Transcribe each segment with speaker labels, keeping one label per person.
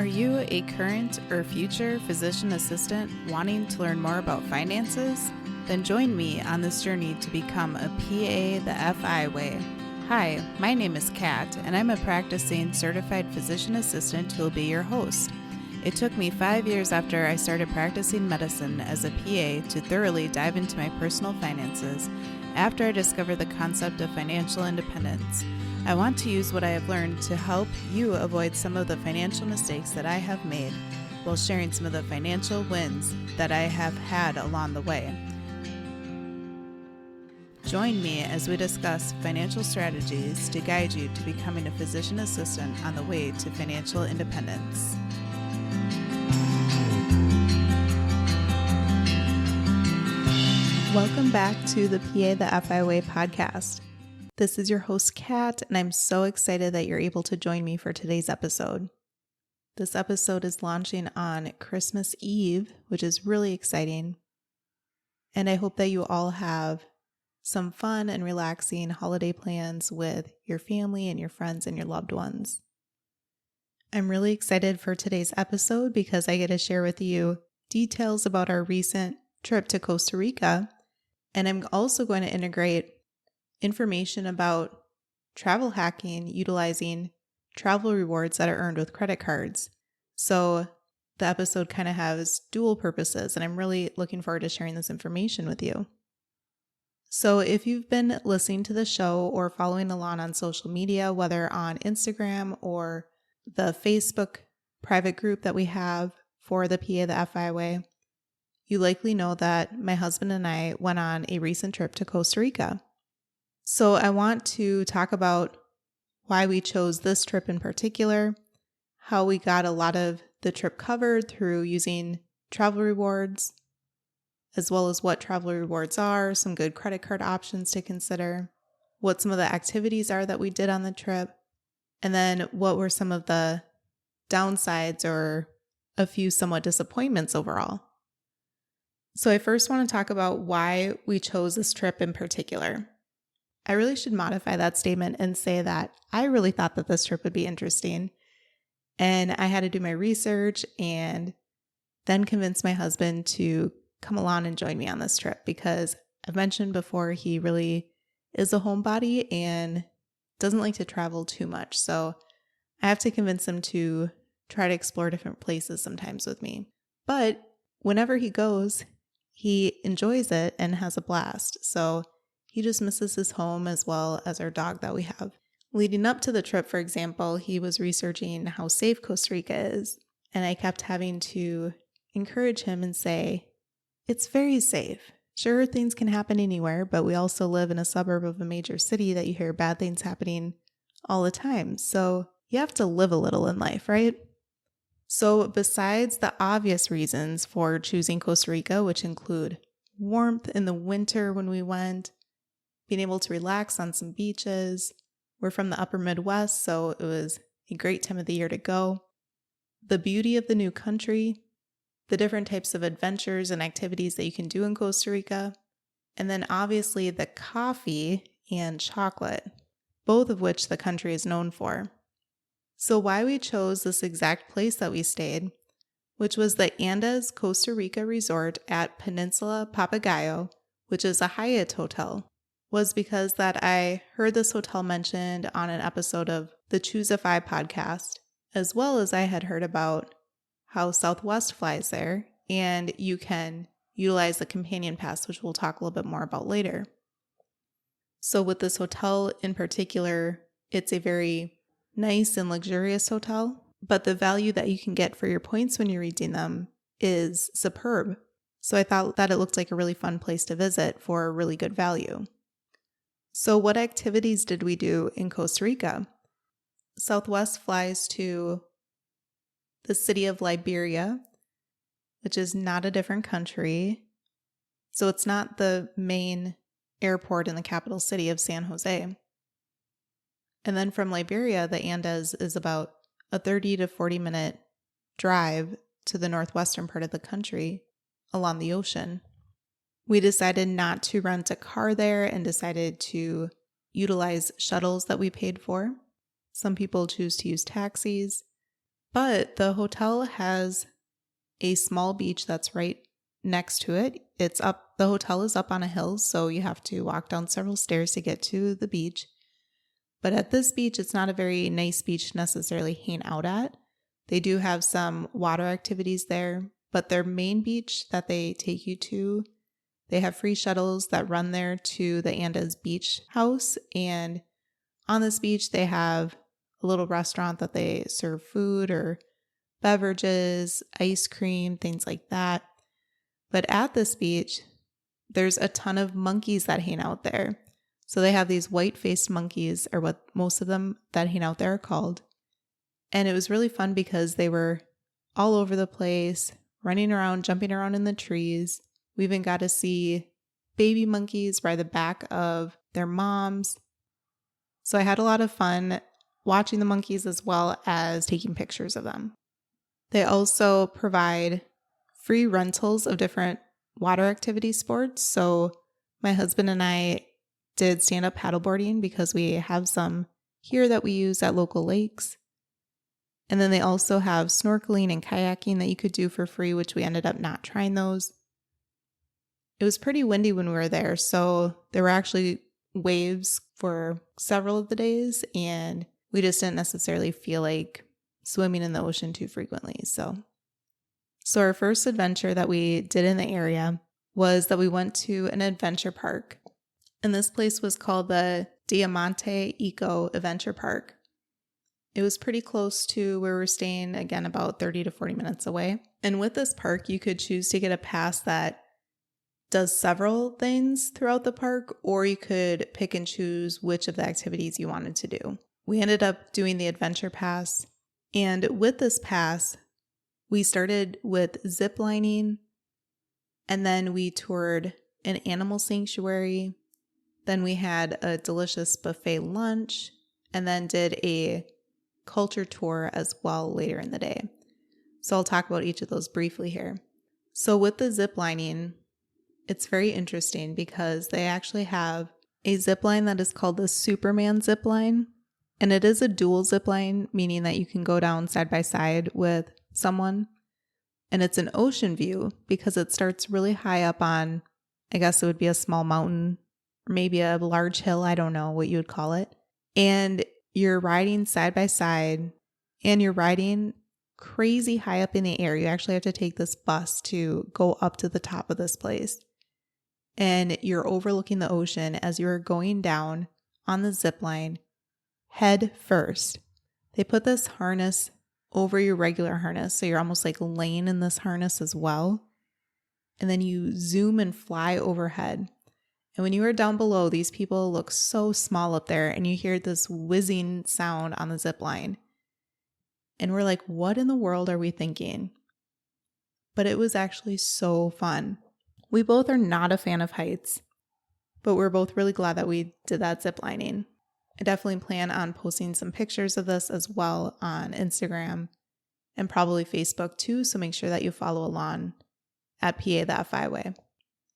Speaker 1: Are you a current or future physician assistant wanting to learn more about finances? Then join me on this journey to become a PA the FI way. Hi, my name is Kat, and I'm a practicing certified physician assistant who will be your host. It took me 5 years after I started practicing medicine as a PA to thoroughly dive into my personal finances after I discovered the concept of financial independence. I want to use what I have learned to help you avoid some of the financial mistakes that I have made while sharing some of the financial wins that I have had along the way. Join me as we discuss financial strategies to guide you to becoming a physician assistant on the way to financial independence. Welcome back to the PA the FI Way podcast. This is your host, Kat, and I'm so excited that you're able to join me for today's episode. This episode is launching on Christmas Eve, which is really exciting. And I hope that you all have some fun and relaxing holiday plans with your family and your friends and your loved ones. I'm really excited for today's episode because I get to share with you details about our recent trip to Costa Rica. And I'm also going to integrate information about travel hacking utilizing travel rewards that are earned with credit cards. So the episode kind of has dual purposes, and I'm really looking forward to sharing this information with you. So if you've been listening to the show or following along on social media, whether on Instagram or the Facebook private group that we have for the PA the FI Way, you likely know that my husband and I went on a recent trip to Costa Rica. So I want to talk about why we chose this trip in particular, how we got a lot of the trip covered through using travel rewards, as well as what travel rewards are, some good credit card options to consider, what some of the activities are that we did on the trip, and then what were some of the downsides or a few somewhat disappointments overall. So I first want to talk about why we chose this trip in particular. I really should modify that statement and say that I really thought that this trip would be interesting. And I had to do my research and then convince my husband to come along and join me on this trip because I've mentioned before he really is a homebody and doesn't like to travel too much. So I have to convince him to try to explore different places sometimes with me. But whenever he goes, he enjoys it and has a blast. So he just misses his home as well as our dog that we have. Leading up to the trip, for example, he was researching how safe Costa Rica is. And I kept having to encourage him and say, it's very safe. Sure, things can happen anywhere, but we also live in a suburb of a major city that you hear bad things happening all the time. So you have to live a little in life, right? So besides the obvious reasons for choosing Costa Rica, which include warmth in the winter when we went, being able to relax on some beaches. We're from the upper Midwest, so it was a great time of the year to go. The beauty of the new country, the different types of adventures and activities that you can do in Costa Rica, and then obviously the coffee and chocolate, both of which the country is known for. So why we chose this exact place that we stayed, which was the Andaz Costa Rica resort at Peninsula, Papagayo, which is a Hyatt hotel, was because that I heard this hotel mentioned on an episode of the Choose a Fi podcast, as well as I had heard about how Southwest flies there, and you can utilize the companion pass, which we'll talk a little bit more about later. So with this hotel in particular, it's a very nice and luxurious hotel, but the value that you can get for your points when you're redeeming them is superb. So I thought that it looked like a really fun place to visit for a really good value. So what activities did we do in Costa Rica? Southwest flies to the city of Liberia, which is not a different country. So it's not the main airport in the capital city of San Jose. And then from Liberia, the Andaz is about a 30 to 40 minute drive to the northwestern part of the country along the ocean. We decided not to rent a car there and decided to utilize shuttles that we paid for. Some people choose to use taxis. But the hotel has a small beach that's right next to it. The hotel is up on a hill, so you have to walk down several stairs to get to the beach. But at this beach, it's not a very nice beach to necessarily hang out at. They do have some water activities there, but their main beach that they take you to, they have free shuttles that run there to the Andaz beach house. And on this beach, they have a little restaurant that they serve food or beverages, ice cream, things like that. But at this beach, there's a ton of monkeys that hang out there. So they have these white-faced monkeys, or what most of them that hang out there are called. And it was really fun because they were all over the place, running around, jumping around in the trees. We even got to see baby monkeys ride the back of their moms. So I had a lot of fun watching the monkeys as well as taking pictures of them. They also provide free rentals of different water activity sports. So my husband and I did stand-up paddleboarding because we have some here that we use at local lakes. And then they also have snorkeling and kayaking that you could do for free, which we ended up not trying those. It was pretty windy when we were there, so there were actually waves for several of the days, and we just didn't necessarily feel like swimming in the ocean too frequently. So our first adventure that we did in the area was that we went to an adventure park. And this place was called the Diamante Eco Adventure Park. It was pretty close to where we're staying, again, about 30 to 40 minutes away. And with this park, you could choose to get a pass that does several things throughout the park, or you could pick and choose which of the activities you wanted to do. We ended up doing the adventure pass. And with this pass, we started with ziplining, and then we toured an animal sanctuary. Then we had a delicious buffet lunch, and then did a culture tour as well later in the day. So I'll talk about each of those briefly here. So with the ziplining, it's very interesting because they actually have a zipline that is called the Superman zipline. And it is a dual zipline, meaning that you can go down side by side with someone. And it's an ocean view because it starts really high up on, I guess it would be a small mountain, or maybe a large hill. I don't know what you would call it. And you're riding side by side, and you're riding crazy high up in the air. You actually have to take this bus to go up to the top of this place. And you're overlooking the ocean as you're going down on the zip line head first. They put this harness over your regular harness, so you're almost like laying in this harness as well. And then you zoom and fly overhead. And when you are down below, these people look so small up there, and you hear this whizzing sound on the zip line. And we're like, what in the world are we thinking? But it was actually so fun. We both are not a fan of heights, but we're both really glad that we did that zip lining. I definitely plan on posting some pictures of this as well on Instagram and probably Facebook too, so make sure that you follow along at PA the FI Way.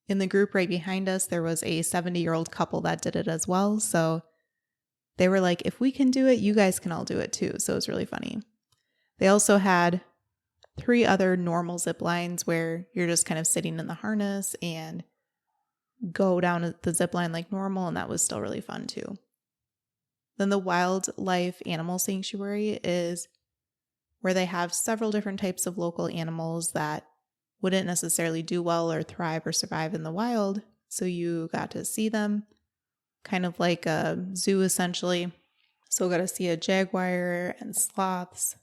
Speaker 1: In the group right behind us, there was a 70-year-old couple that did it as well, so they were like, if we can do it, you guys can all do it too, so it was really funny. They also had 3 other normal zip lines where you're just kind of sitting in the harness and go down the zip line like normal, and that was still really fun too. Then the wildlife animal sanctuary is where they have several different types of local animals that wouldn't necessarily do well or thrive or survive in the wild, so you got to see them, kind of like a zoo essentially. So got to see a jaguar and sloths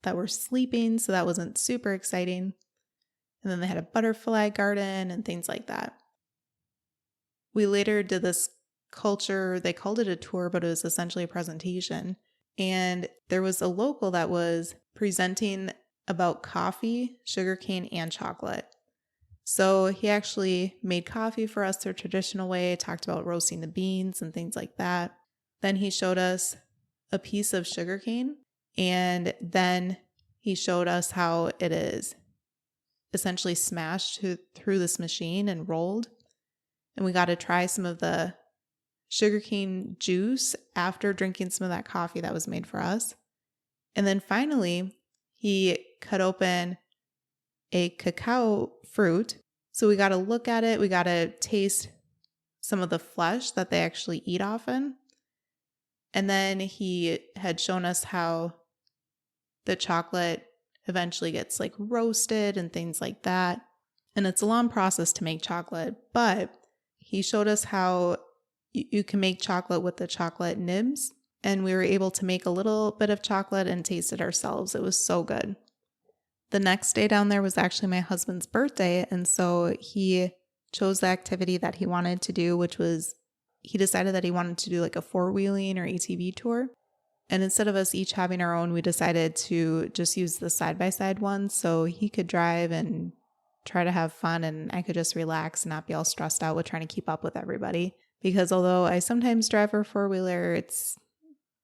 Speaker 1: that were sleeping, so that wasn't super exciting. And then they had a butterfly garden and things like that. We later did this culture, they called it a tour, but it was essentially a presentation. And there was a local that was presenting about coffee, sugarcane, and chocolate. So he actually made coffee for us the traditional way, talked about roasting the beans and things like that. Then he showed us a piece of sugarcane, and then he showed us how it is essentially smashed through this machine and rolled. And we got to try some of the sugarcane juice after drinking some of that coffee that was made for us. And then finally, he cut open a cacao fruit. So we got to look at it. We got to taste some of the flesh that they actually eat often. And then he had shown us how the chocolate eventually gets like roasted and things like that. And it's a long process to make chocolate, but he showed us how you can make chocolate with the chocolate nibs. And we were able to make a little bit of chocolate and taste it ourselves. It was so good. The next day down there was actually my husband's birthday. And so he chose the activity that he wanted to do, which was he decided that he wanted to do like a 4-wheeling or ATV tour. And instead of us each having our own, we decided to just use the side-by-side one so he could drive and try to have fun and I could just relax and not be all stressed out with trying to keep up with everybody. Because although I sometimes drive a 4-wheeler, it's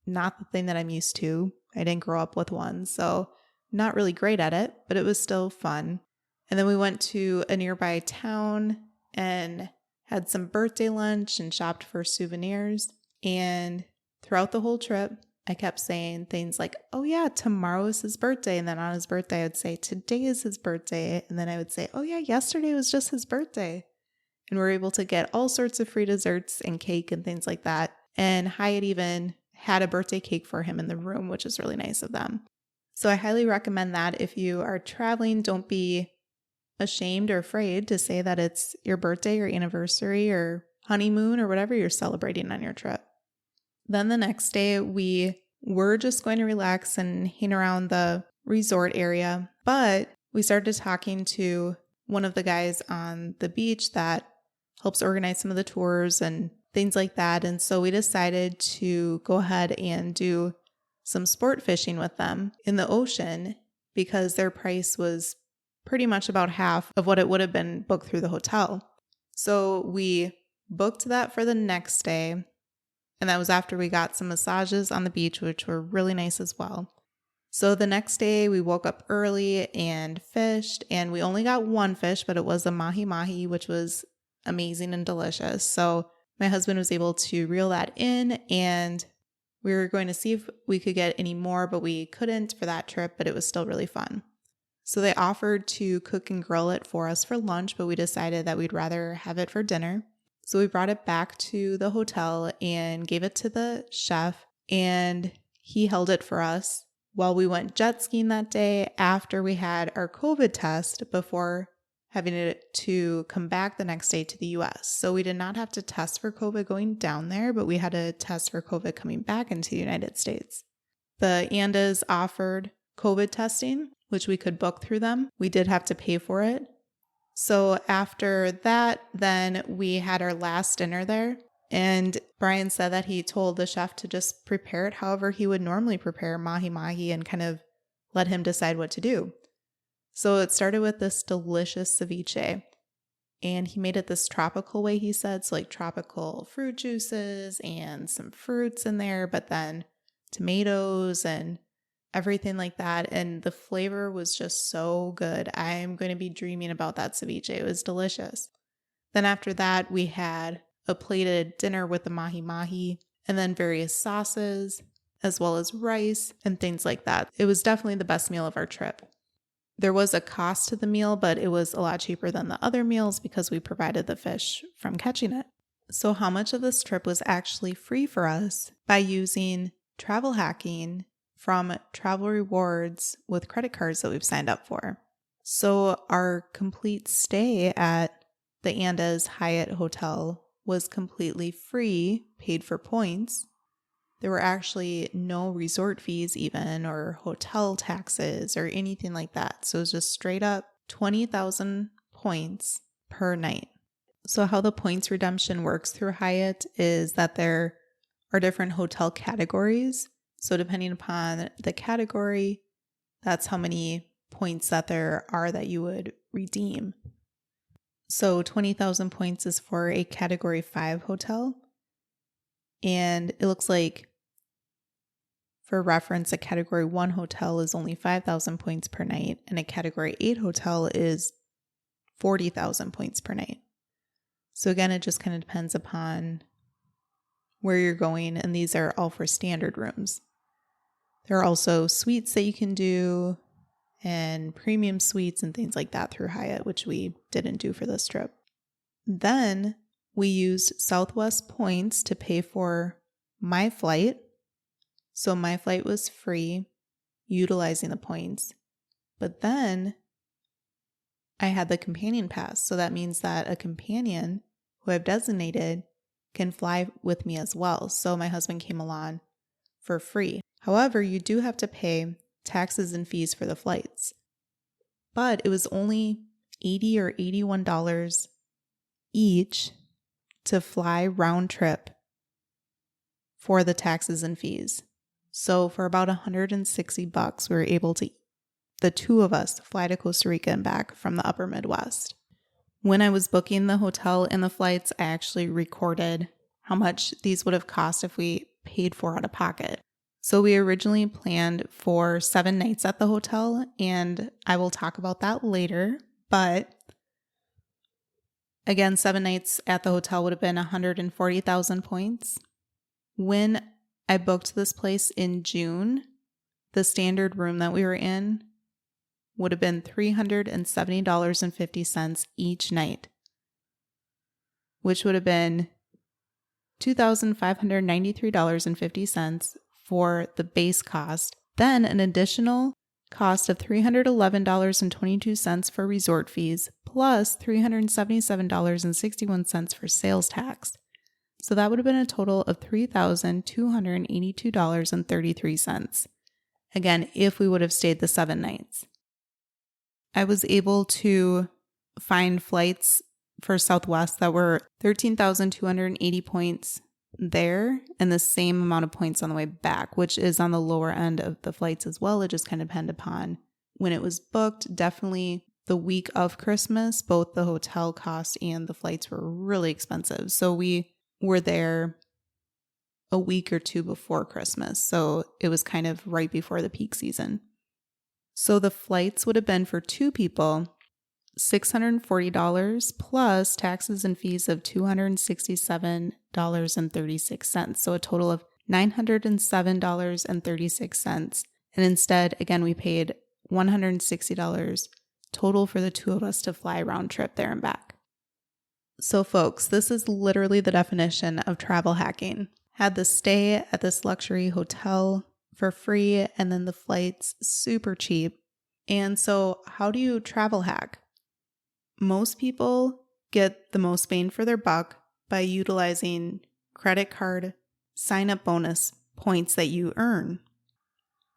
Speaker 1: not the thing that I'm used to. I didn't grow up with one, so not really great at it, but it was still fun. And then we went to a nearby town and had some birthday lunch and shopped for souvenirs. And throughout the whole trip, I kept saying things like, oh yeah, tomorrow is his birthday. And then on his birthday, I would say, today is his birthday. And then I would say, oh yeah, yesterday was just his birthday. And we were able to get all sorts of free desserts and cake and things like that. And Hyatt even had a birthday cake for him in the room, which is really nice of them. So I highly recommend that if you are traveling, don't be ashamed or afraid to say that it's your birthday or anniversary or honeymoon or whatever you're celebrating on your trip. Then the next day, we were just going to relax and hang around the resort area, but we started talking to one of the guys on the beach that helps organize some of the tours and things like that. And so we decided to go ahead and do some sport fishing with them in the ocean because their price was pretty much about half of what it would have been booked through the hotel. So we booked that for the next day. And that was after we got some massages on the beach, which were really nice as well. So the next day we woke up early and fished, and we only got one fish, but it was a mahi-mahi, which was amazing and delicious. So my husband was able to reel that in, and we were going to see if we could get any more, but we couldn't for that trip, but it was still really fun. So they offered to cook and grill it for us for lunch, but we decided that we'd rather have it for dinner. So we brought it back to the hotel and gave it to the chef, and he held it for us while we went jet skiing that day after we had our COVID test before having it to come back the next day to the US. So we did not have to test for COVID going down there, but we had to test for COVID coming back into the United States. The Andaz offered COVID testing, which we could book through them. We did have to pay for it. So after that, then we had our last dinner there. And Brian said that he told the chef to just prepare it however he would normally prepare mahi-mahi and kind of let him decide what to do. So it started with this delicious ceviche. And he made it this tropical way, he said. So like tropical fruit juices and some fruits in there, but then tomatoes and everything like that. And the flavor was just so good. I'm going to be dreaming about that ceviche. It was delicious. Then after that, we had a plated dinner with the mahi-mahi and then various sauces, as well as rice and things like that. It was definitely the best meal of our trip. There was a cost to the meal, but it was a lot cheaper than the other meals because we provided the fish from catching it. So how much of this trip was actually free for us by using travel hacking from travel rewards with credit cards that we've signed up for? So our complete stay at the Andaz Hyatt Hotel was completely free, paid for points. There were actually no resort fees even or hotel taxes or anything like that. So it was just straight up 20,000 points per night. So how the points redemption works through Hyatt is that there are different hotel categories. So depending upon the category, that's how many points that there are that you would redeem. So 20,000 points is for a category 5 hotel. And it looks like, for reference, a category 1 hotel is only 5,000 points per night, and a category 8 hotel is 40,000 points per night. So again, it just kind of depends upon where you're going, and these are all for standard rooms. There are also suites that you can do, and premium suites and things like that through Hyatt, which we didn't do for this trip. Then we used Southwest points to pay for my flight. So my flight was free utilizing the points. But then I had the companion pass. So that means that a companion who I've designated can fly with me as well. So my husband came along for free. However, you do have to pay taxes and fees for the flights. But it was only $80 or $81 each to fly round trip for the taxes and fees. So for about $160, we were able to, the two of us, fly to Costa Rica and back from the upper Midwest. When I was booking the hotel and the flights, I actually recorded how much these would have cost if we paid for out of pocket. So we originally planned for 7 nights at the hotel, and I will talk about that later. But again, 7 nights at the hotel would have been 140,000 points. When I booked this place in June, the standard room that we were in would have been $370.50 each night, which would have been $2,593.50 for the base cost. Then an additional cost of $311.22 for resort fees, plus $377.61 for sales tax. So that would have been a total of $3,282.33. Again, if we would have stayed the 7 nights. I was able to find flights for Southwest that were 13,280 points there and the same amount of points on the way back, which is on the lower end of the flights as well. It just kind of depended upon when it was booked. Definitely the week of Christmas, both the hotel cost and the flights were really expensive. So we were there a week or two before Christmas. So it was kind of right before the peak season. So the flights would have been for 2 people, $640 plus taxes and fees of $267.36. So a total of $907.36. And instead, again, we paid $160 total for the 2 of us to fly round trip there and back. So folks, this is literally the definition of travel hacking. Had the stay at this luxury hotel for free and then the flights super cheap. And so how do you travel hack? Most people get the most bang for their buck by utilizing credit card sign-up bonus points that you earn.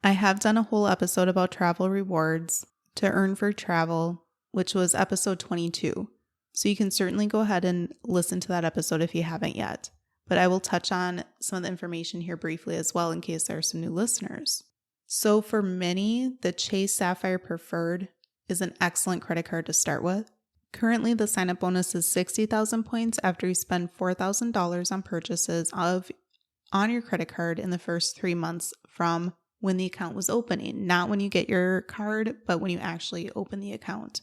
Speaker 1: I have done a whole episode about travel rewards to earn for travel, which was episode 22. So you can certainly go ahead and listen to that episode if you haven't yet. But I will touch on some of the information here briefly as well in case there are some new listeners. So for many, the Chase Sapphire Preferred is an excellent credit card to start with. Currently, the sign-up bonus is 60,000 points after you spend $4,000 on purchases on your credit card in the first 3 months from when the account was opening. Not when you get your card, but when you actually open the account.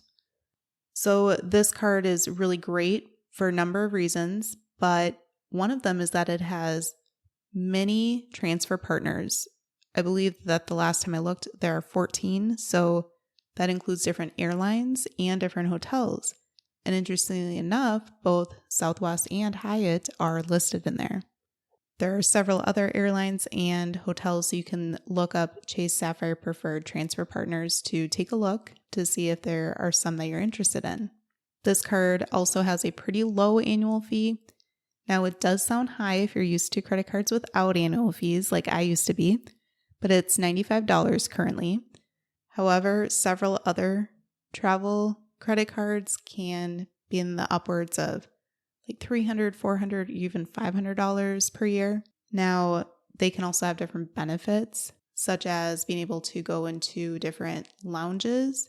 Speaker 1: So this card is really great for a number of reasons, but one of them is that it has many transfer partners. I believe that the last time I looked, there are 14. So that includes different airlines and different hotels. And interestingly enough, both Southwest and Hyatt are listed in there. There are several other airlines and hotels, so you can look up Chase Sapphire Preferred transfer partners to take a look to see if there are some that you're interested in. This card also has a pretty low annual fee. Now, it does sound high if you're used to credit cards without annual fees like I used to be, but it's $95 currently. However, several other travel credit cards can be in the upwards of like $300, $400, even $500 per year. Now, they can also have different benefits, such as being able to go into different lounges,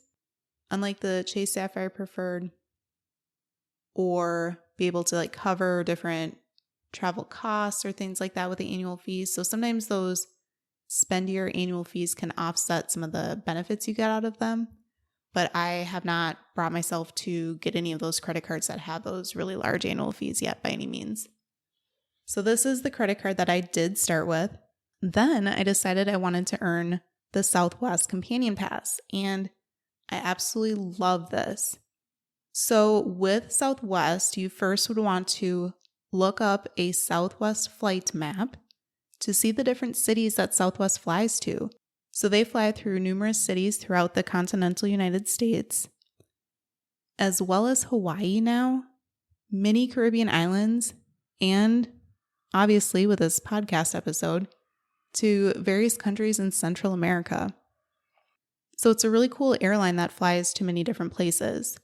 Speaker 1: unlike the Chase Sapphire Preferred, or be able to like cover different travel costs or things like that with the annual fees. So sometimes those spendier annual fees can offset some of the benefits you get out of them. But I have not brought myself to get any of those credit cards that have those really large annual fees yet by any means. So this is the credit card that I did start with. Then I decided I wanted to earn the Southwest Companion Pass. And I absolutely love this. So with Southwest, you first would want to look up a Southwest flight map to see the different cities that Southwest flies to. So they fly through numerous cities throughout the continental United States, as well as Hawaii now, many Caribbean islands, and obviously with this podcast episode, to various countries in Central America. So it's a really cool airline that flies to many different places.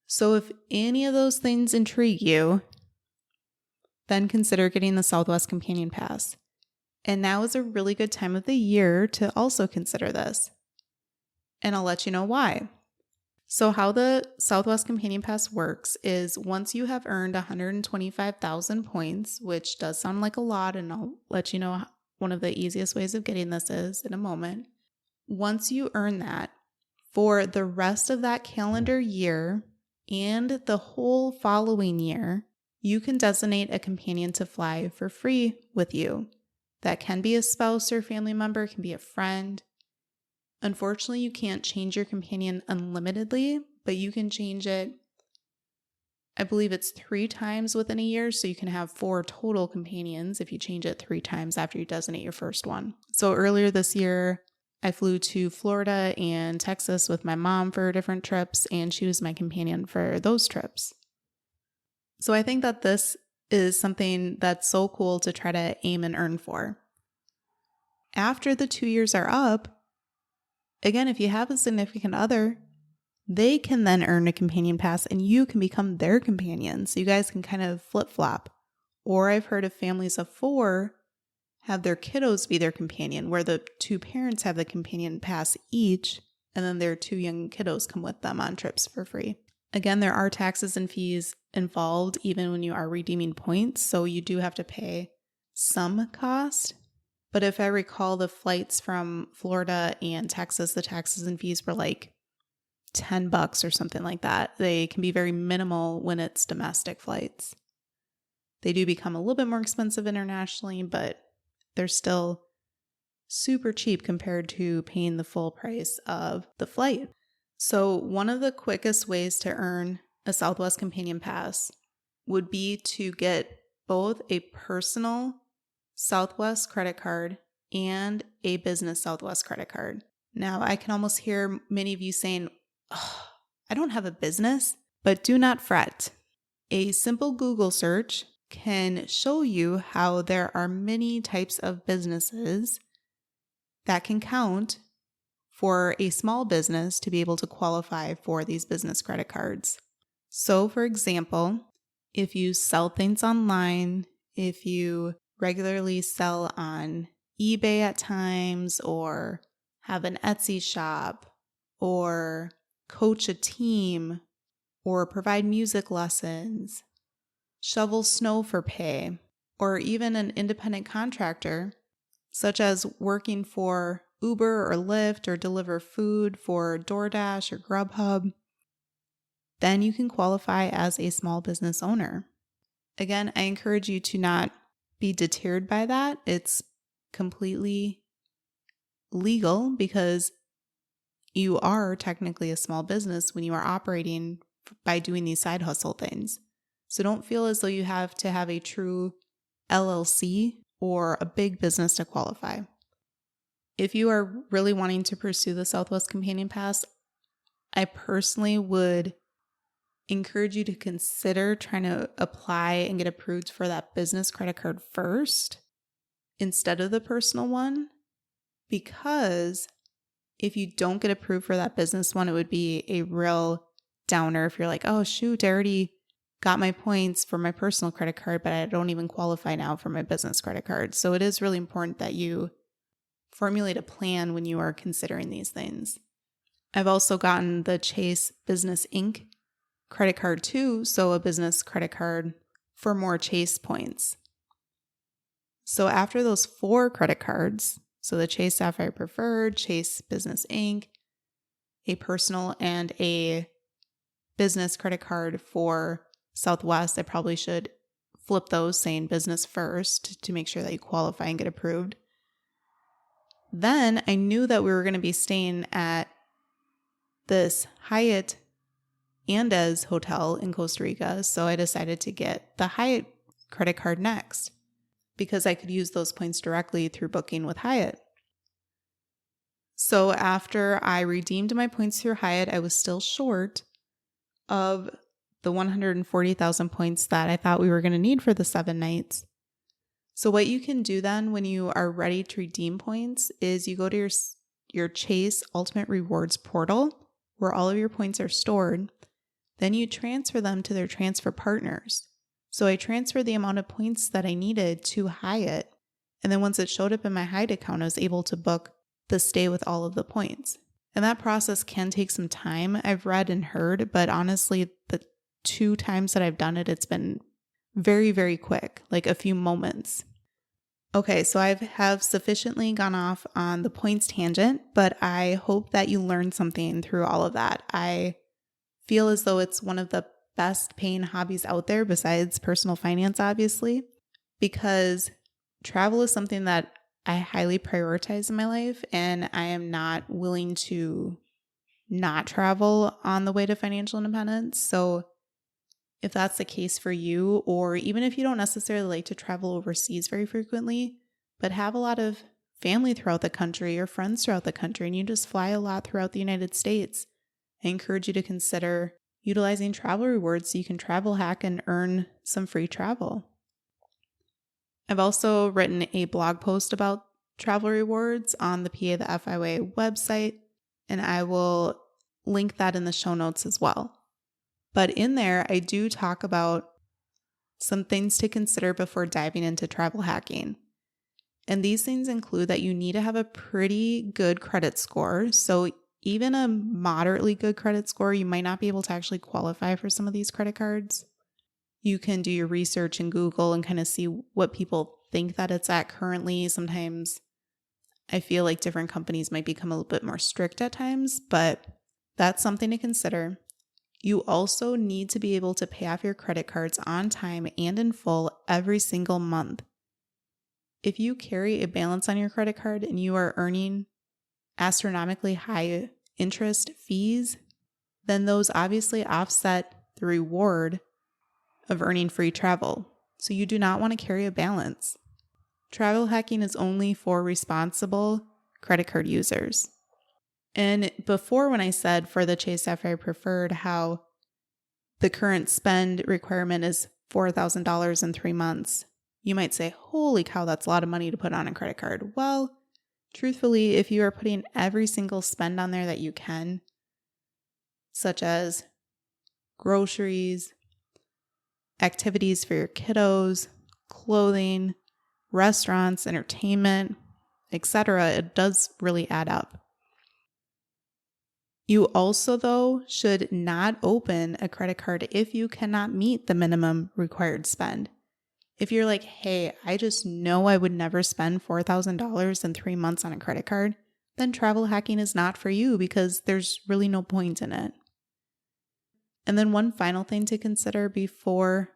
Speaker 1: So if any of those things intrigue you, then consider getting the Southwest Companion Pass. And now is a really good time of the year to also consider this. And I'll let you know why. So how the Southwest Companion Pass works is once you have earned 125,000 points, which does sound like a lot, and I'll let you know one of the easiest ways of getting this is in a moment. Once you earn that, for the rest of that calendar year and the whole following year, you can designate a companion to fly for free with you. That can be a spouse or family member, it can be a friend. Unfortunately, you can't change your companion unlimitedly, but you can change it, I believe it's 3 times within a year, so you can have 4 total companions if you change it 3 times after you designate your first one. So earlier this year, I flew to Florida and Texas with my mom for different trips, and she was my companion for those trips. So I think that this is something that's so cool to try to aim and earn for. After the 2 years are up, again, if you have a significant other, they can then earn a companion pass and you can become their companion. So you guys can kind of flip-flop. Or I've heard of families of 4 have their kiddos be their companion, where the 2 parents have the companion pass each, and then their 2 young kiddos come with them on trips for free. Again, there are taxes and fees involved even when you are redeeming points, so you do have to pay some cost. But if I recall, the flights from Florida and Texas, the taxes and fees were like $10 or something like that. They can be very minimal when it's domestic flights. They do become a little bit more expensive internationally, but they're still super cheap compared to paying the full price of the flight. So one of the quickest ways to earn a Southwest Companion Pass would be to get both a personal Southwest credit card and a business Southwest credit card. Now, I can almost hear many of you saying, oh, I don't have a business, but do not fret. A simple Google search can show you how there are many types of businesses that can count for a small business to be able to qualify for these business credit cards. So, for example, if you sell things online, if you regularly sell on eBay at times, or have an Etsy shop, or coach a team, or provide music lessons, shovel snow for pay, or even an independent contractor, such as working for Uber or Lyft or deliver food for DoorDash or Grubhub, then you can qualify as a small business owner. Again, I encourage you to not be deterred by that. It's completely legal because you are technically a small business when you are operating by doing these side hustle things. So don't feel as though you have to have a true LLC or a big business to qualify. If you are really wanting to pursue the Southwest Companion Pass, I personally would encourage you to consider trying to apply and get approved for that business credit card first instead of the personal one, because if you don't get approved for that business one, it would be a real downer if you're like, oh shoot, I already got my points for my personal credit card, but I don't even qualify now for my business credit card. So it is really important that you formulate a plan when you are considering these things. I've also gotten the Chase Business Inc. credit card too, so a business credit card for more Chase points. So after those 4 credit cards, so the Chase Sapphire Preferred, Chase Business Inc., a personal and a business credit card for Southwest, I probably should flip those saying business first to make sure that you qualify and get approved. Then I knew that we were going to be staying at this Hyatt Andaz hotel in Costa Rica, so I decided to get the Hyatt credit card next because I could use those points directly through booking with Hyatt. So after I redeemed my points through Hyatt, I was still short of the 140,000 points that I thought we were going to need for the 7 nights. So what you can do then when you are ready to redeem points is you go to your Chase Ultimate Rewards portal where all of your points are stored. Then you transfer them to their transfer partners. So I transferred the amount of points that I needed to Hyatt. And then once it showed up in my Hyatt account, I was able to book the stay with all of the points. And that process can take some time, I've read and heard, but honestly, the 2 times that I've done it, it's been very, very quick, like a few moments. Okay, so I have sufficiently gone off on the points tangent, but I hope that you learned something through all of that. I feel as though it's one of the best paying hobbies out there besides personal finance, obviously, because travel is something that I highly prioritize in my life, and I am not willing to not travel on the way to financial independence. So if that's the case for you, or even if you don't necessarily like to travel overseas very frequently, but have a lot of family throughout the country or friends throughout the country, and you just fly a lot throughout the United States, I encourage you to consider utilizing travel rewards so you can travel hack and earn some free travel. I've also written a blog post about travel rewards on the PA the FIA website, and I will link that in the show notes as well. But in there, I do talk about some things to consider before diving into travel hacking. And these things include that you need to have a pretty good credit score. So even a moderately good credit score, you might not be able to actually qualify for some of these credit cards. You can do your research in Google and kind of see what people think that it's at currently. Sometimes I feel like different companies might become a little bit more strict at times, but that's something to consider. You also need to be able to pay off your credit cards on time and in full every single month. If you carry a balance on your credit card and you are earning astronomically high interest fees, then those obviously offset the reward of earning free travel. So you do not want to carry a balance. Travel hacking is only for responsible credit card users. And before, when I said for the Chase Sapphire Preferred how the current spend requirement is $4,000 in 3 months, you might say, holy cow, that's a lot of money to put on a credit card. Well, truthfully, if you are putting every single spend on there that you can, such as groceries, activities for your kiddos, clothing, restaurants, entertainment, etc., it does really add up. You also, though, should not open a credit card if you cannot meet the minimum required spend. If you're like, hey, I just know I would never spend $4,000 in 3 months on a credit card, then travel hacking is not for you because there's really no point in it. And then one final thing to consider before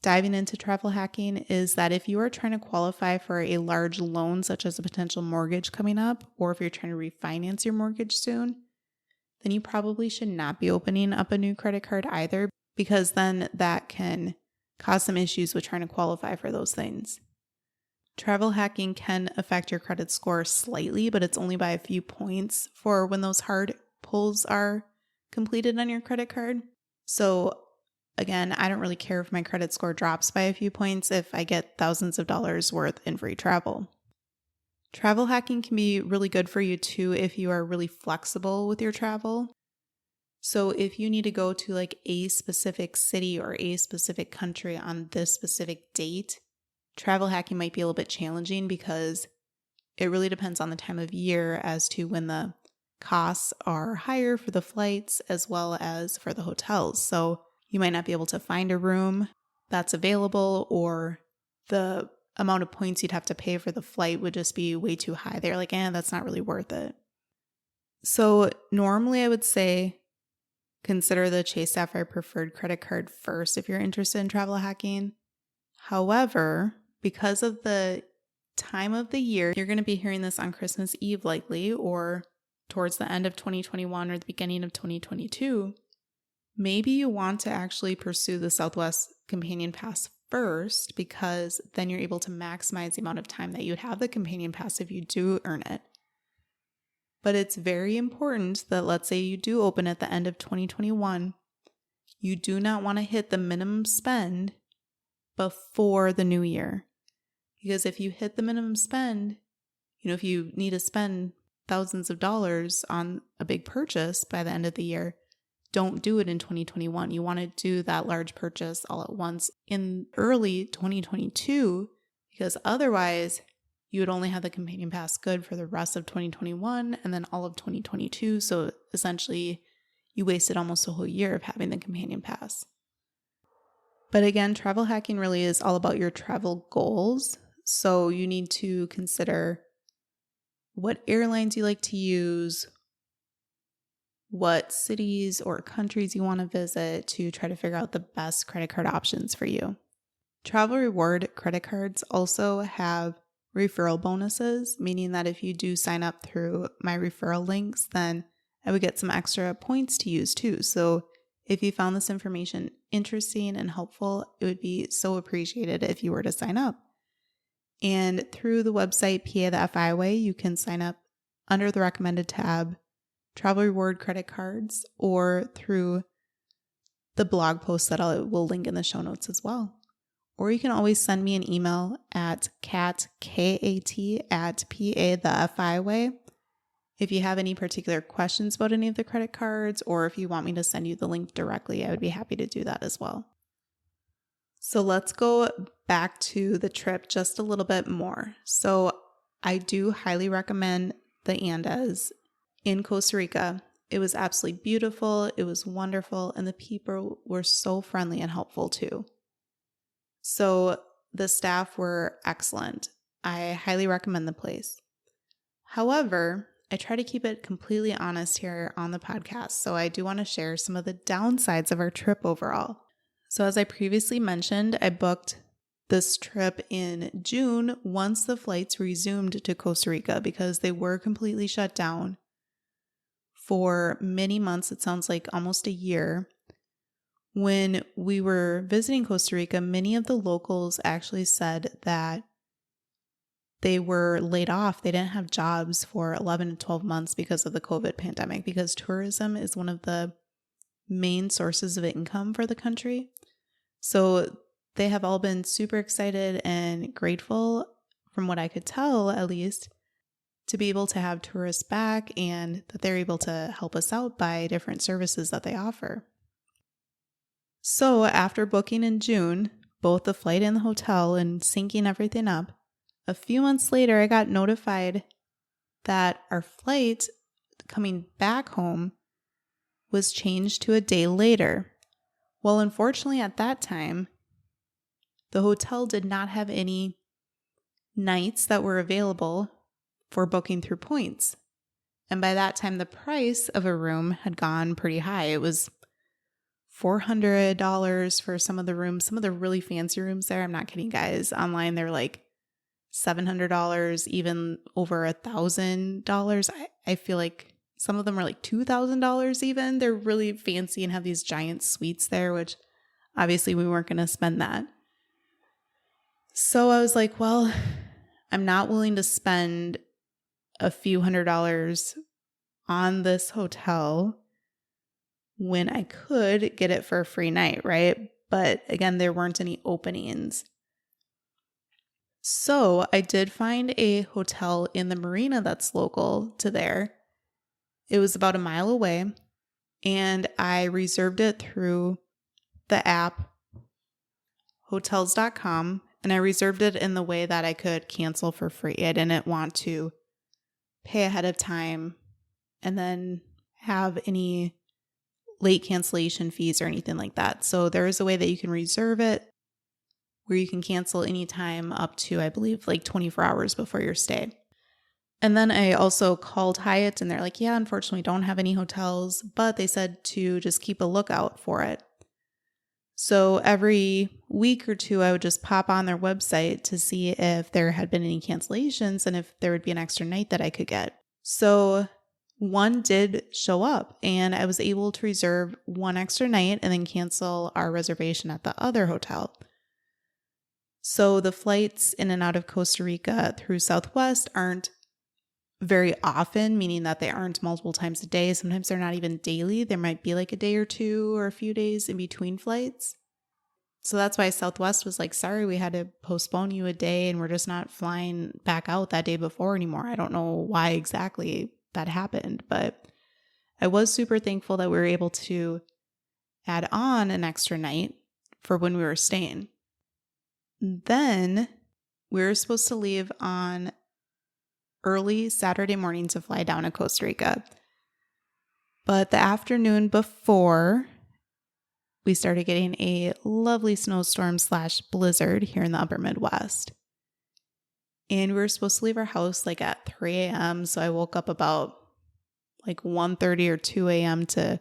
Speaker 1: diving into travel hacking is that if you are trying to qualify for a large loan, such as a potential mortgage coming up, or if you're trying to refinance your mortgage soon, then you probably should not be opening up a new credit card either, because then that can cause some issues with trying to qualify for those things. Travel hacking can affect your credit score slightly, but it's only by a few points for when those hard pulls are completed on your credit card. So again, I don't really care if my credit score drops by a few points if I get thousands of dollars worth in free travel. Travel hacking can be really good for you too if you are really flexible with your travel. So if you need to go to like a specific city or a specific country on this specific date, travel hacking might be a little bit challenging because it really depends on the time of year as to when the costs are higher for the flights as well as for the hotels. So you might not be able to find a room that's available, or the amount of points you'd have to pay for the flight would just be way too high. They're like, that's not really worth it. So normally I would say consider the Chase Sapphire Preferred credit card first if you're interested in travel hacking. However, because of the time of the year, you're going to be hearing this on Christmas Eve likely, or towards the end of 2021 or the beginning of 2022, maybe you want to actually pursue the Southwest Companion Pass first, because then you're able to maximize the amount of time that you'd have the Companion Pass if you do earn it. But it's very important that, let's say you do open at the end of 2021, you do not want to hit the minimum spend before the new year. Because if you hit the minimum spend, if you need to spend thousands of dollars on a big purchase by the end of the year, don't do it in 2021. You want to do that large purchase all at once in early 2022, because otherwise you would only have the Companion Pass good for the rest of 2021 and then all of 2022. So essentially, you wasted almost a whole year of having the Companion Pass. But again, travel hacking really is all about your travel goals. So you need to consider what airlines you like to use, what cities or countries you want to visit to try to figure out the best credit card options for you. Travel reward credit cards also have referral bonuses, meaning that if you do sign up through my referral links, then I would get some extra points to use too. So if you found this information interesting and helpful, it would be so appreciated if you were to sign up. And through the website PA the FI Way, you can sign up under the recommended tab, travel reward credit cards, or through the blog post that I will link in the show notes as well. Or you can always send me an email at kat@PA-the-FI-way if you have any particular questions about any of the credit cards, or if you want me to send you the link directly, I would be happy to do that as well. So let's go back to the trip just a little bit more. So I do highly recommend the Andaz in Costa Rica. It was absolutely beautiful. It was wonderful. And the people were so friendly and helpful too. So the staff were excellent. I highly recommend the place. However, I try to keep it completely honest here on the podcast. So I do want to share some of the downsides of our trip overall. So as I previously mentioned, I booked this trip in June once the flights resumed to Costa Rica, because they were completely shut down for many months. It sounds like almost a year. When we were visiting Costa Rica, many of the locals actually said that they were laid off. They didn't have jobs for 11 to 12 months because of the COVID pandemic, because tourism is one of the main sources of income for the country. So they have all been super excited and grateful, from what I could tell at least, to be able to have tourists back, and that they're able to help us out by different services that they offer. So after booking in June, both the flight and the hotel, and syncing everything up, a few months later I got notified that our flight coming back home was changed to a day later. Well, unfortunately at that time, the hotel did not have any nights that were available for booking through points. And by that time, the price of a room had gone pretty high. It was $400 for some of the rooms, some of the really fancy rooms there. I'm not kidding, guys. Online, they're like $700, even over $1,000. I feel like some of them are like $2,000 even. They're really fancy and have these giant suites there, which obviously we weren't going to spend that. So I was like, well, I'm not willing to spend a few $100s on this hotel when I could get it for a free night, right? But again, there weren't any openings. So I did find a hotel in the marina that's local to there. It was about a mile away, and I reserved it through the app hotels.com, and I reserved it in the way that I could cancel for free. I didn't want to pay ahead of time and then have any late cancellation fees or anything like that. So there is a way that you can reserve it where you can cancel anytime up to, I believe, like 24 hours before your stay. And then I also called Hyatt, and they're like, yeah, unfortunately, don't have any hotels, but they said to just keep a lookout for it. So every week or two, I would just pop on their website to see if there had been any cancellations and if there would be an extra night that I could get. So one did show up, and I was able to reserve one extra night and then cancel our reservation at the other hotel. So the flights in and out of Costa Rica through Southwest aren't very often, meaning that they aren't multiple times a day. Sometimes they're not even daily. There might be like a day or two or a few days in between flights. So that's why Southwest was like, sorry, we had to postpone you a day and we're just not flying back out that day before anymore. I don't know why exactly that happened, but I was super thankful that we were able to add on an extra night for when we were staying. Then we were supposed to leave on early Saturday morning to fly down to Costa Rica. But the afternoon before, we started getting a lovely snowstorm/blizzard here in the upper Midwest. And we were supposed to leave our house like at 3 a.m. So I woke up about like 1:30 or 2 a.m. to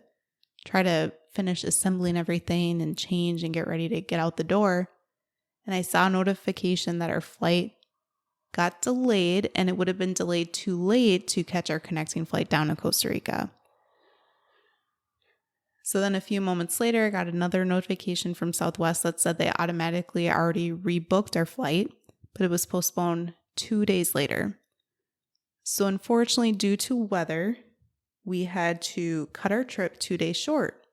Speaker 1: try to finish assembling everything and change and get ready to get out the door. And I saw a notification that our flight got delayed, and it would have been delayed too late to catch our connecting flight down to Costa Rica. So then a few moments later, I got another notification from Southwest that said they automatically already rebooked our flight, but it was postponed 2 days later. So unfortunately, due to weather, we had to cut our trip 2 days short.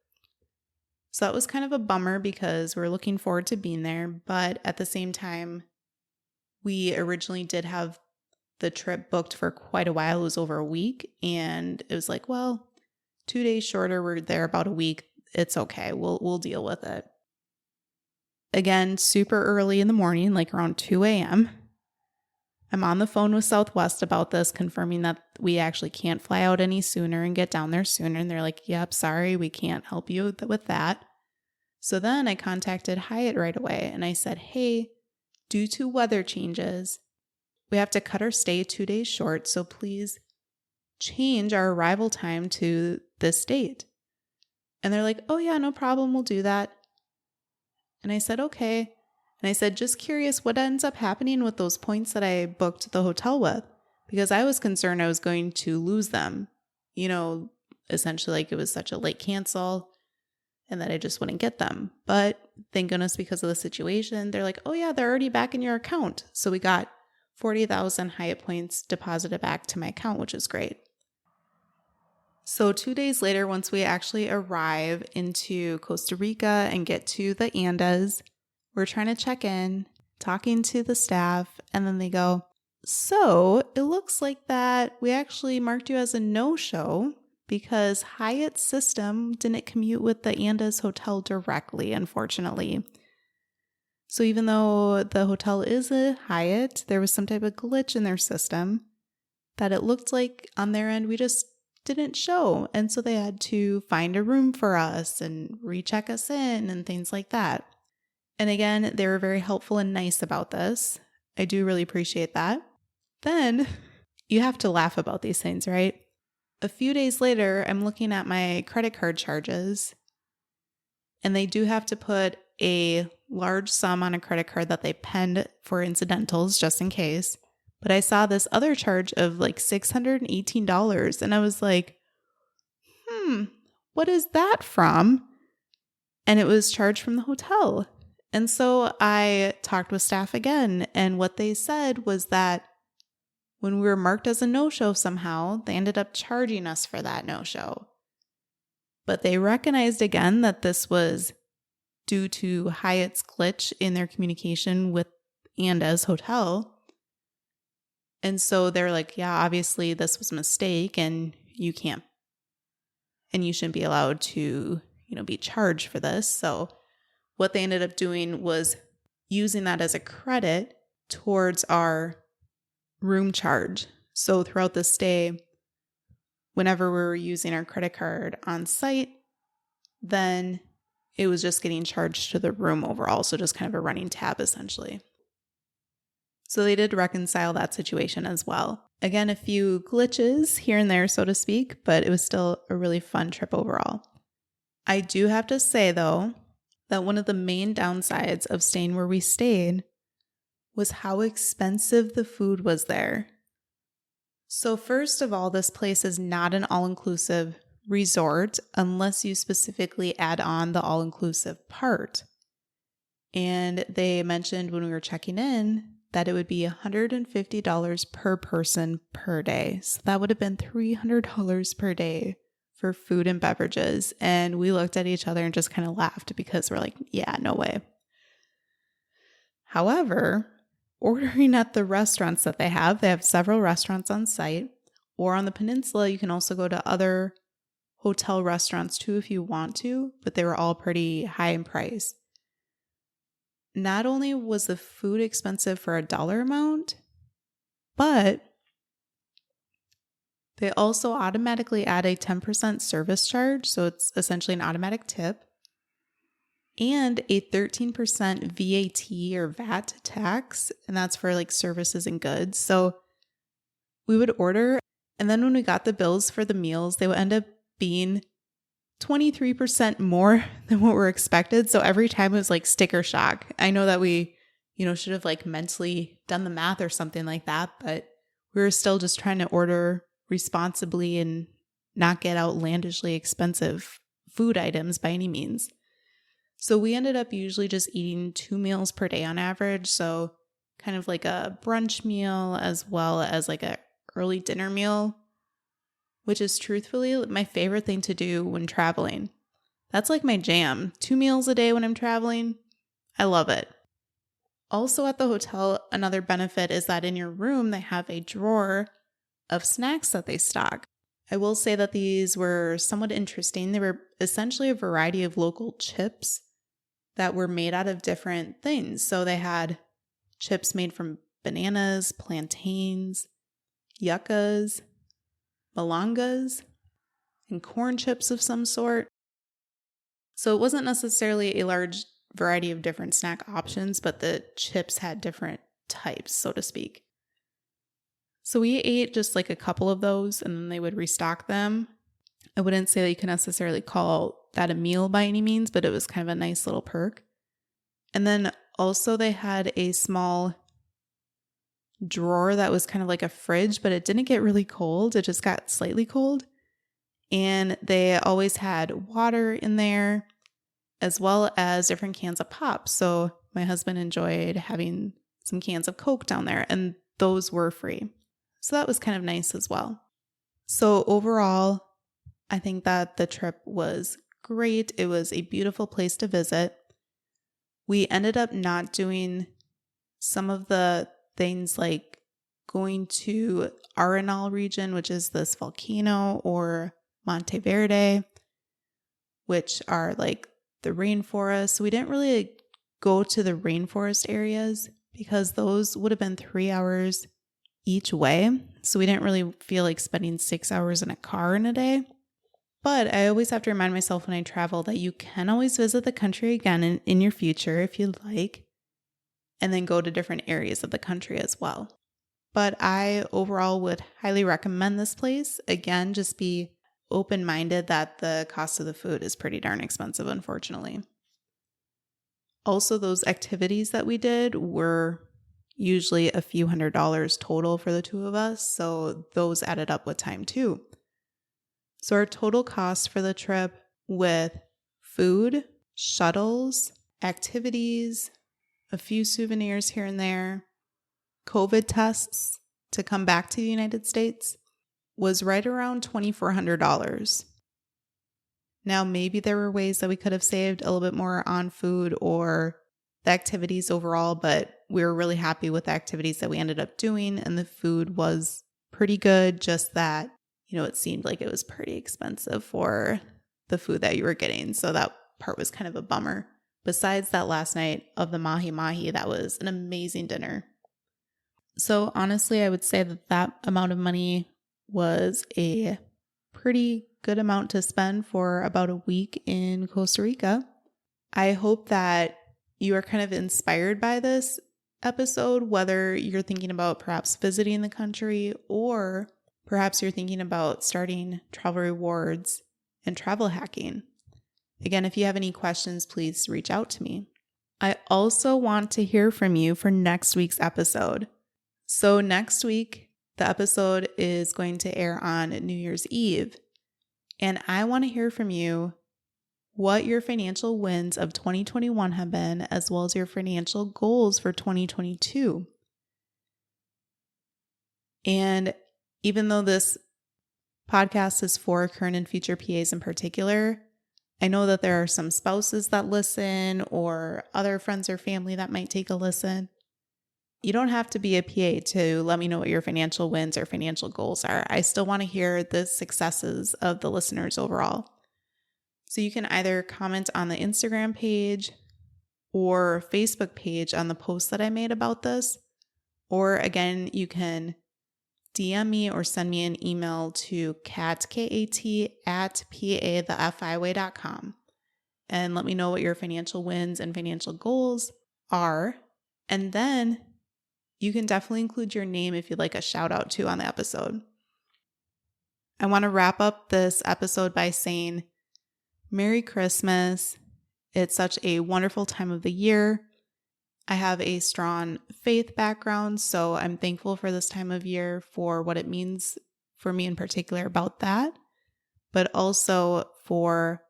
Speaker 1: So that was kind of a bummer because we're looking forward to being there, but at the same time, we originally did have the trip booked for quite a while. It was over a week, and it was like, well, 2 days shorter, we're there about a week. It's okay. We'll deal with it. Again, super early in the morning, like around 2 a.m. I'm on the phone with Southwest about this, confirming that we actually can't fly out any sooner and get down there sooner. And they're like, yep, sorry, we can't help you with that. So then I contacted Hyatt right away and I said, hey, due to weather changes, we have to cut our stay 2 days short. So please change our arrival time to this date. And they're like, oh yeah, no problem. We'll do that. And I said, okay. And I said, just curious, what ends up happening with those points that I booked the hotel with? Because I was concerned I was going to lose them. You know, essentially like it was such a late cancel and that I just wouldn't get them. But thank goodness because of the situation, they're like, oh yeah, they're already back in your account. So we got 40,000 Hyatt points deposited back to my account, which is great. So 2 days later, once we actually arrive into Costa Rica and get to the Andaz, we're trying to check in, talking to the staff, and then they go, so it looks like that we actually marked you as a no-show because Hyatt's system didn't commute with the Andaz hotel directly, unfortunately. So even though the hotel is a Hyatt, there was some type of glitch in their system that it looked like on their end we just didn't show. And so they had to find a room for us and recheck us in and things like that. And again, they were very helpful and nice about this. I do really appreciate that. Then you have to laugh about these things, right? A few days later, I'm looking at my credit card charges, and they do have to put a large sum on a credit card that they penned for incidentals just in case. But I saw this other charge of like $618, and I was like, what is that from? And it was charged from the hotel. And so I talked with staff again, and what they said was that when we were marked as a no-show somehow, they ended up charging us for that no-show. But they recognized again that this was due to Hyatt's glitch in their communication with Andaz Hotel. And so they're like, yeah, obviously this was a mistake and you can't, and you shouldn't be allowed to, be charged for this. So what they ended up doing was using that as a credit towards our room charge. So throughout the stay, whenever we were using our credit card on site, then it was just getting charged to the room overall. So just kind of a running tab essentially. So they did reconcile that situation as well. Again, a few glitches here and there, so to speak, but it was still a really fun trip overall. I do have to say though, that one of the main downsides of staying where we stayed was how expensive the food was there. So first of all, this place is not an all-inclusive resort unless you specifically add on the all-inclusive part. And they mentioned when we were checking in that it would be $150 per person per day. So that would have been $300 per day for food and beverages. And we looked at each other and just kind of laughed because we're like, yeah, no way. However, ordering at the restaurants that they have several restaurants on site, or on the Peninsula, you can also go to other hotel restaurants too if you want to, but they were all pretty high in price. Not only was the food expensive for a dollar amount, but they also automatically add a 10% service charge, so it's essentially an automatic tip, and a 13% VAT or VAT tax, and that's for like services and goods. So we would order, and then when we got the bills for the meals, they would end up being 23% more than what we're expected. So every time it was like sticker shock. I know that we, should have like mentally done the math or something like that, but we were still just trying to order responsibly and not get outlandishly expensive food items by any means. So we ended up usually just eating 2 meals per day on average. So kind of like a brunch meal as well as like a early dinner meal, which is truthfully my favorite thing to do when traveling. That's like my jam. 2 meals a day when I'm traveling. I love it. Also at the hotel, another benefit is that in your room, they have a drawer of snacks that they stock. I will say that these were somewhat interesting. They were essentially a variety of local chips that were made out of different things. So they had chips made from bananas, plantains, yuccas, malangas, and corn chips of some sort. So it wasn't necessarily a large variety of different snack options, but the chips had different types, so to speak. So we ate just like a couple of those and then they would restock them. I wouldn't say that you can necessarily call that a meal by any means, but it was kind of a nice little perk. And then also they had a small drawer that was kind of like a fridge, but it didn't get really cold. It just got slightly cold. And they always had water in there as well as different cans of pop. So my husband enjoyed having some cans of Coke down there, and those were free. So that was kind of nice as well. So overall, I think that the trip was great. It was a beautiful place to visit. We ended up not doing some of the things like going to Arenal region, which is this volcano, or Monteverde, which are like the rainforest. So we didn't really go to the rainforest areas because those would have been 3 hours each way. So we didn't really feel like spending 6 hours in a car in a day. But I always have to remind myself when I travel that you can always visit the country again in your future if you'd like, and then go to different areas of the country as well. But I overall would highly recommend this place. Again, just be open-minded that the cost of the food is pretty darn expensive, unfortunately. Also, those activities that we did were usually a few $100s total for the two of us, so those added up with time too. So our total cost for the trip with food, shuttles, activities, a few souvenirs here and there, COVID tests to come back to the United States was right around $2,400. Now, maybe there were ways that we could have saved a little bit more on food or the activities overall, but we were really happy with the activities that we ended up doing, and the food was pretty good, just that, it seemed like it was pretty expensive for the food that you were getting, so that part was kind of a bummer. Besides that last night of the mahi-mahi, that was an amazing dinner. So honestly, I would say that amount of money was a pretty good amount to spend for about a week in Costa Rica. I hope that you are kind of inspired by this episode, whether you're thinking about perhaps visiting the country or perhaps you're thinking about starting travel rewards and travel hacking. Again, if you have any questions, please reach out to me. I also want to hear from you for next week's episode. So next week, The episode is going to air on New Year's Eve, and I want to hear from you what your financial wins of 2021 have been, as well as your financial goals for 2022. And even though this podcast is for current and future PAs in particular, I know that there are some spouses that listen or other friends or family that might take a listen. You don't have to be a PA to let me know what your financial wins or financial goals are. I still want to hear the successes of the listeners overall. So you can either comment on the Instagram page or Facebook page on the post that I made about this, or again, you can DM me or send me an email to kat@pathefyway.com and let me know what your financial wins and financial goals are. And then you can definitely include your name if you'd like a shout out to on the episode. I want to wrap up this episode by saying Merry Christmas. It's such a wonderful time of the year. I have a strong faith background, so I'm thankful for this time of year for what it means for me in particular about that, but also for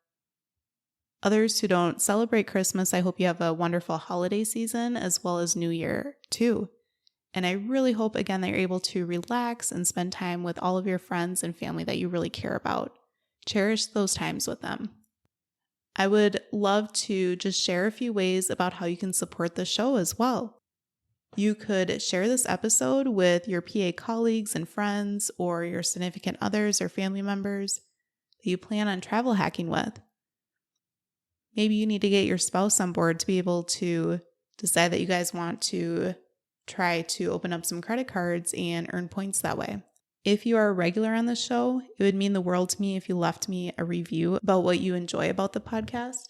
Speaker 1: others who don't celebrate Christmas. I hope you have a wonderful holiday season as well as New Year too. And I really hope, again, that you're able to relax and spend time with all of your friends and family that you really care about. Cherish those times with them. I would love to just share a few ways about how you can support the show as well. You could share this episode with your PA colleagues and friends or your significant others or family members that you plan on travel hacking with. Maybe you need to get your spouse on board to be able to decide that you guys want to try to open up some credit cards and earn points that way. If you are a regular on the show, it would mean the world to me if you left me a review about what you enjoy about the podcast.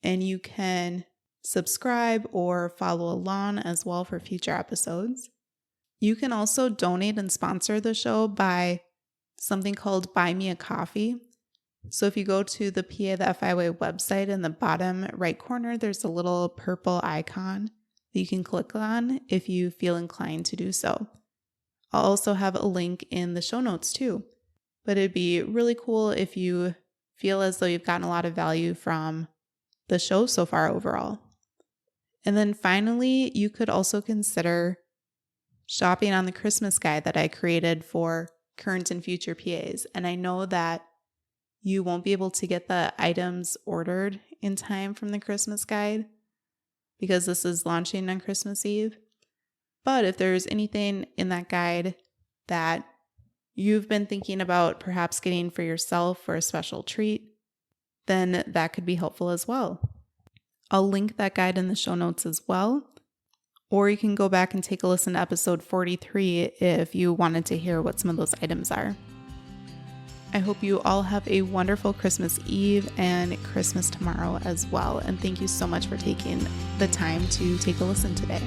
Speaker 1: And you can subscribe or follow along as well for future episodes. You can also donate and sponsor the show by something called Buy Me a Coffee. So if you go to the PA the FIWay website in the bottom right corner, there's a little purple icon that you can click on if you feel inclined to do so. I'll also have a link in the show notes too, but it'd be really cool if you feel as though you've gotten a lot of value from the show so far overall. And then finally, you could also consider shopping on the Christmas guide that I created for current and future PAs. And I know that you won't be able to get the items ordered in time from the Christmas guide because this is launching on Christmas Eve. But if there's anything in that guide that you've been thinking about perhaps getting for yourself for a special treat, then that could be helpful as well. I'll link that guide in the show notes as well. Or you can go back and take a listen to episode 43 if you wanted to hear what some of those items are. I hope you all have a wonderful Christmas Eve and Christmas tomorrow as well. And thank you so much for taking the time to take a listen today.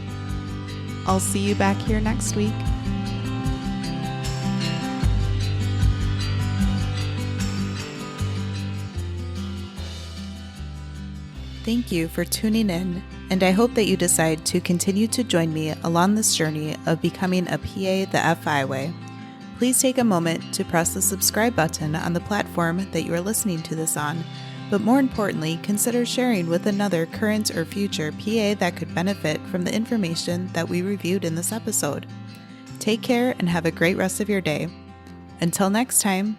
Speaker 1: I'll see you back here next week. Thank you for tuning in, and I hope that you decide to continue to join me along this journey of becoming a PA the FI way. Please take a moment to press the subscribe button on the platform that you are listening to this on, but more importantly, consider sharing with another current or future PA that could benefit from the information that we reviewed in this episode. Take care and have a great rest of your day. Until next time.